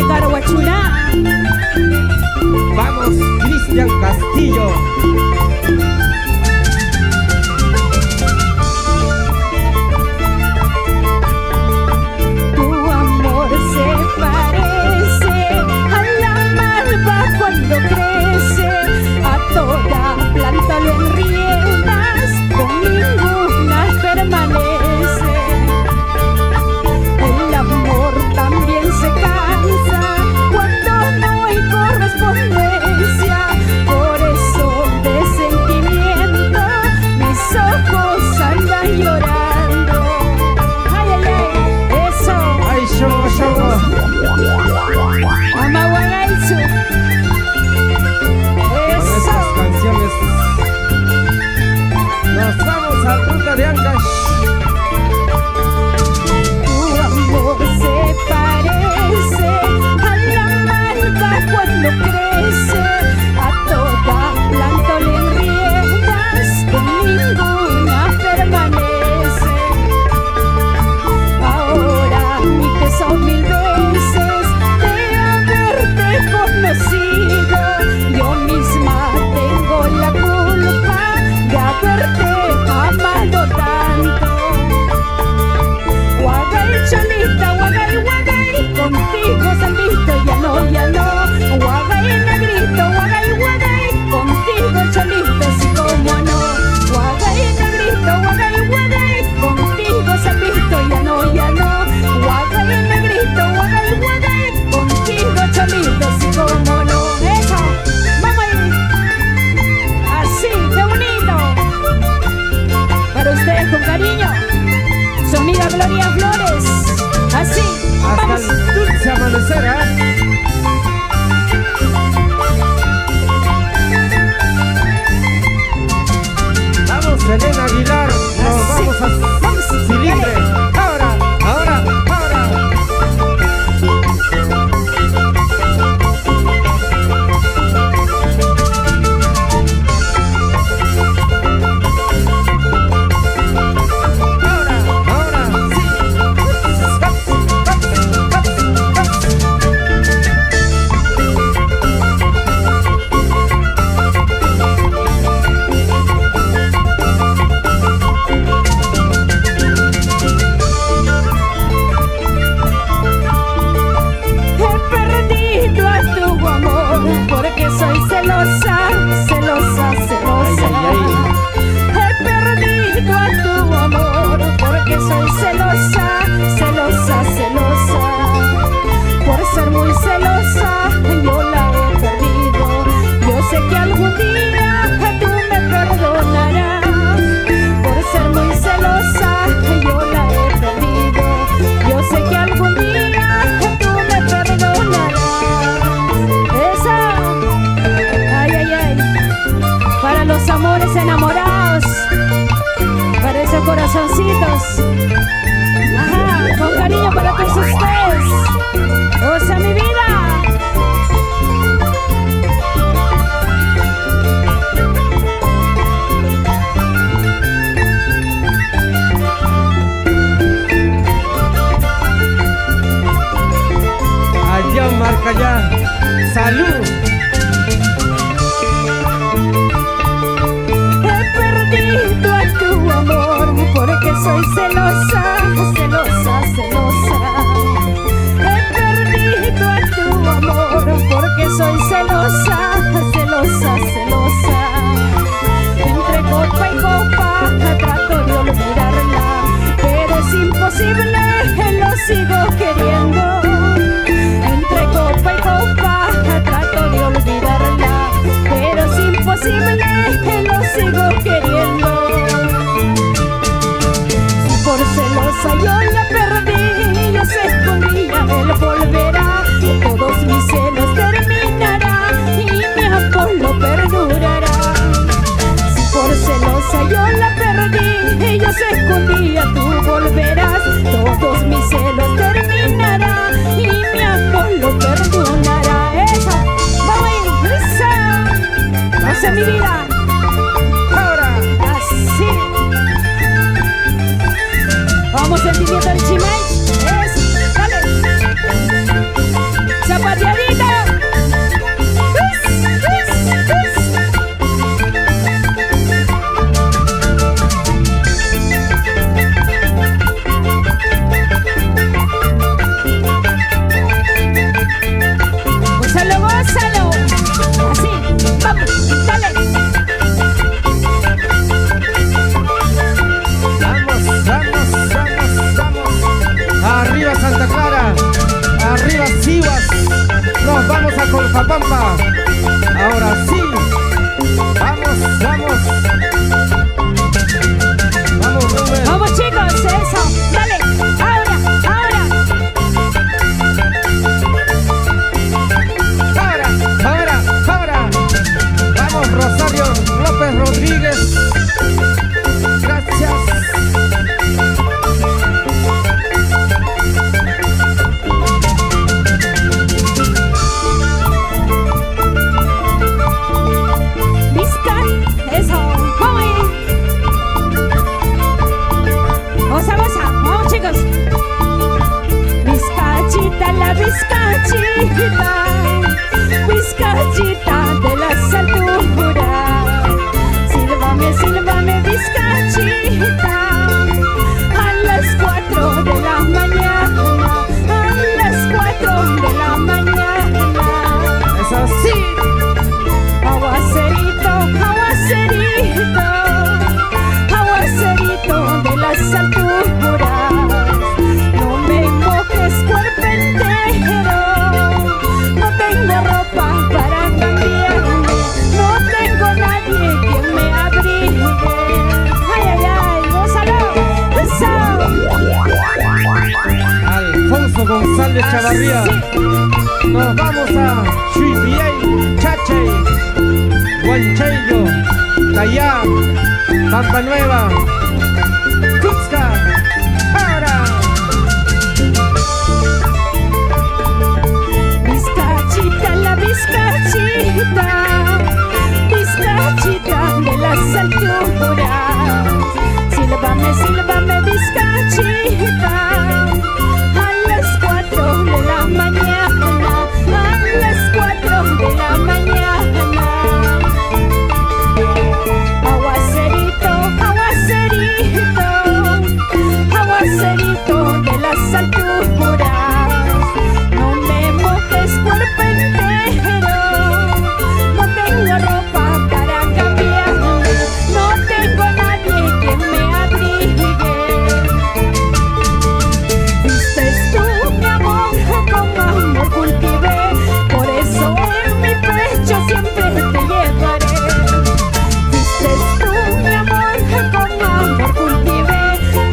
Oscar Huachurá. Vamos, Cristian Castillo. Tu amor se parece a la malva cuando crece, a toda planta lo enriedas, con ninguna permanece. El amor también se cansa cuando no hay correspondencia, por eso de sentimiento mis ojos andan llorando. Ay, ay, ay, eso. Ay, shogo, shogo. Amahuagaizu. Con Eso. estas canciones nos vamos a Ruta de Ancash. Tu amor se parece a la malva cuando crece, a toda planta le enriedas, con ninguna permanece. Ahora mi tesoro mil veces de haberte conocido, yo misma tengo la culpa de haberte amado tanto. Guagay, cholita, guagay, guagay, contigo salvito, ya no, ya no. Guagay, negrito, guagay, guagay, contigo cholito, sí como no. Guagay, negrito, guagay, guagay, contigo salvito, ya no, ya no. Guagay, negrito, guagay, guagay, contigo cholito, sí como no. Eso, vamos ahí. Así, qué bonito. Para ustedes con cariño, su amiga Gloria Flores. Así, Hasta vamos. el dulce amanecer, ¿eh? Vamos, Elena Aguilar. Nos Así. vamos a Vamos, Cilindre. dale. Ahora, ahora, ahora. Ahora, sí. He perdido a tu amor porque soy celosa, celosa, celosa. Ay, ay, He perdido a tu amor porque soy celosa, celosa, celosa. Por ser muy celosa yo la he perdido. Yo sé que algún día tú me perdonarás. Por ser muy celosa yo la he perdido. Yo sé que algún día tú me perdonarás. Esa, ay, ay, ay, para los amores enamorados, para esos corazoncitos. Ajá, con cariño para todos ustedes. O sea, mi vida. Allá marca ya. Salud. He perdido a tu amor porque soy celosa, celosa, celosa. He perdido a tu amor porque soy celosa, celosa, celosa. Entre copa y copa trato de olvidarla, pero es imposible, lo sigo queriendo. Entre copa y copa trato de olvidarla, pero es imposible, lo sigo queriendo. Si por celosa yo la perdí, yo sé que un día él volverá, todos mis celos terminarán y mi amor lo perdurará. Si por celosa yo la perdí, yo sé que un día tú volverás, todos mis celos terminarán y mi amor lo perdonará. Esa, vamos ahí, esa, esa es mi vida. Ahora. Así. Vamos sentimiento del chimay. Eso, dale. Pampa. Ahora sí. Vamos, vamos. Vamos, Rubén. Vamos chicos, eso, dale, ahora. Ahora. Vamos, Rosario López Rodríguez. Gracias. Vizcachita de las alturas, sílvame vizcachita, a las 4 de la mañana, a las 4 de la mañana. Eso sí. Aguacerito, aguacerito, aguacerito de las alturas, no me mojes cuerpo entero. Ropa para cambiarme, no tengo nadie que me abrigue. Ay, gózalo, Alfonso González Chavarría. sí. Nos vamos a Chuipiay, Chachay, Huanchayo, Cayá, Pampa Nueva, Cusca. Ahora. Vizcachita de las alturas, sílvame vizcachita, a las 4 de la mañana, a las 4 de la mañana. Aguacerito, aguacerito de las alturas, no me mojes cuerpo entero. Ropa para cambiarme, no tengo nadie que me abrigue. Viste tú mi amor, con amor cultivé, por eso en mi pecho siempre te llevaré. Viste tú mi amor, con amor cultivé,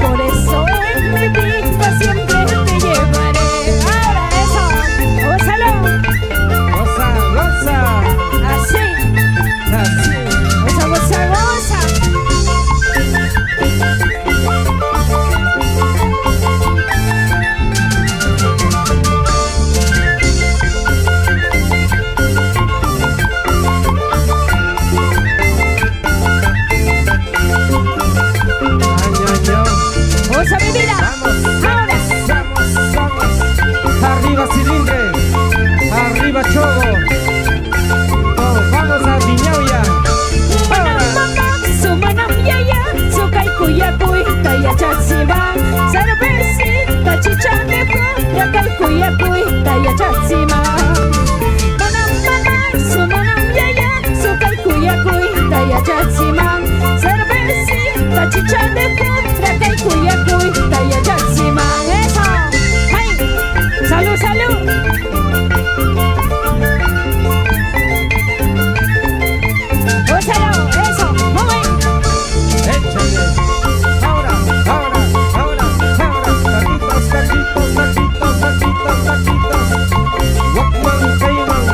por eso en mi vida siempre te llevaré. Ahora eso, gózalo. Goza. Así. Goza. Goza mi vida. Vamos. Arriba Cilindre. Arriba Chogo. Vamos a Viñauya. Cuita y achachima, cervecita, chicha de fuera, cuita y achachima. Manam yaya, cuita y achachima, cervecita, chicha de fuera, cuita y achachima. Eso, ay, salud. Gózalo, eso, muy bien. Échale. Taquitos. Walkman, Cayman.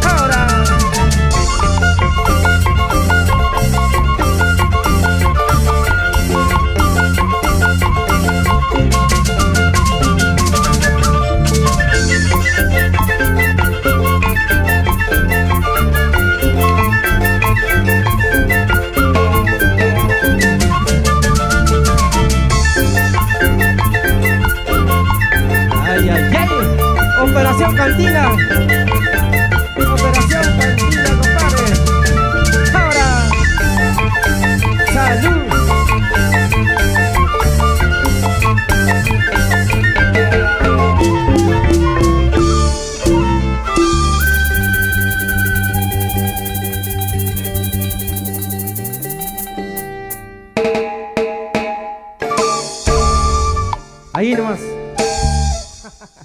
Ahora. Operación Cantina, compadre. Ahora, salud. Ahí nomás.